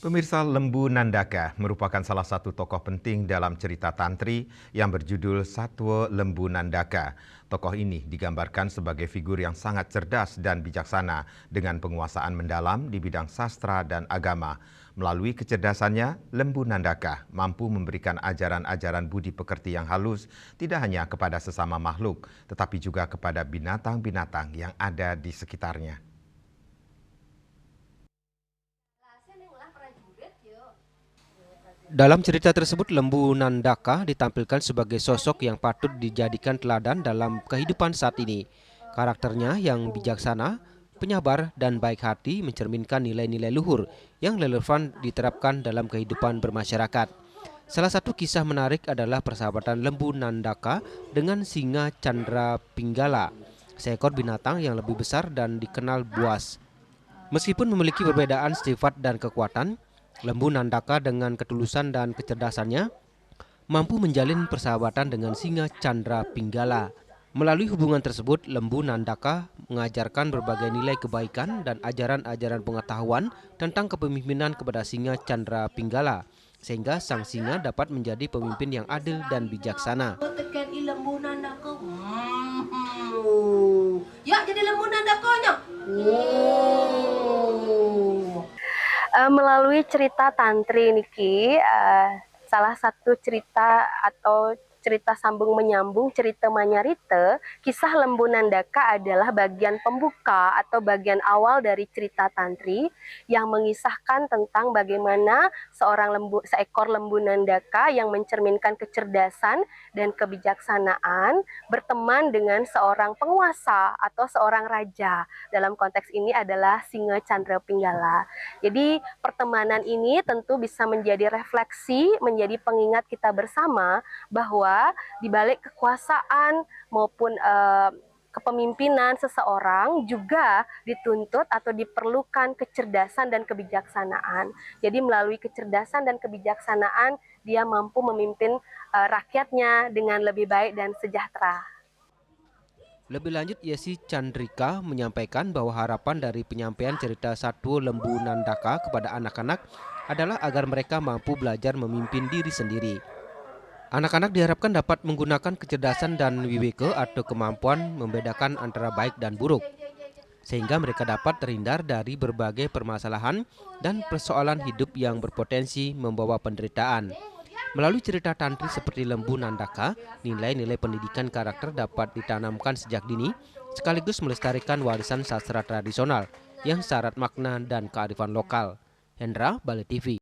Pemirsa, Lembu Nandaka merupakan salah satu tokoh penting dalam cerita Tantri yang berjudul Satwa Lembu Nandaka. Tokoh ini digambarkan sebagai figur yang sangat cerdas dan bijaksana dengan penguasaan mendalam di bidang sastra dan agama. Melalui kecerdasannya, Lembu Nandaka mampu memberikan ajaran-ajaran budi pekerti yang halus tidak hanya kepada sesama makhluk, tetapi juga kepada binatang-binatang yang ada di sekitarnya. Dalam cerita tersebut, Lembu Nandaka ditampilkan sebagai sosok yang patut dijadikan teladan dalam kehidupan saat ini. Karakternya yang bijaksana, penyabar, dan baik hati mencerminkan nilai-nilai luhur yang relevan diterapkan dalam kehidupan bermasyarakat. Salah satu kisah menarik adalah persahabatan Lembu Nandaka dengan singa Chandra Pinggala, seekor binatang yang lebih besar dan dikenal buas. Meskipun memiliki perbedaan sifat dan kekuatan, Lembu Nandaka dengan ketulusan dan kecerdasannya mampu menjalin persahabatan dengan singa Chandra Pinggala. Melalui hubungan tersebut, Lembu Nandaka mengajarkan berbagai nilai kebaikan dan ajaran-ajaran pengetahuan tentang kepemimpinan kepada singa Chandra Pinggala, sehingga sang singa dapat menjadi pemimpin yang adil dan bijaksana. Ya, jadi Lembu Nandakanya. Melalui cerita Tantri niki, salah satu cerita atau cerita sambung menyambung cerita Manyarite, kisah Lembu Nandaka adalah bagian pembuka atau bagian awal dari cerita Tantri yang mengisahkan tentang bagaimana seekor lembu Nandaka yang mencerminkan kecerdasan dan kebijaksanaan berteman dengan seorang penguasa atau seorang raja. Dalam konteks ini adalah singa Chandra Pinggala. Jadi pertemanan ini tentu bisa menjadi refleksi, menjadi pengingat kita bersama bahwa di balik kekuasaan maupun kepemimpinan seseorang juga dituntut atau diperlukan kecerdasan dan kebijaksanaan. Jadi melalui kecerdasan dan kebijaksanaan dia mampu memimpin rakyatnya dengan lebih baik dan sejahtera. Lebih lanjut, Yesi Chandrika menyampaikan bahwa harapan dari penyampaian cerita Satwa Lembu Nandaka kepada anak-anak adalah agar mereka mampu belajar memimpin diri sendiri. Anak-anak diharapkan dapat menggunakan kecerdasan dan wiweke atau kemampuan membedakan antara baik dan buruk, sehingga mereka dapat terhindar dari berbagai permasalahan dan persoalan hidup yang berpotensi membawa penderitaan. Melalui cerita Tantri seperti Lembu Nandaka, nilai-nilai pendidikan karakter dapat ditanamkan sejak dini, sekaligus melestarikan warisan sastra tradisional yang syarat makna dan kearifan lokal. Hendra, Bali TV.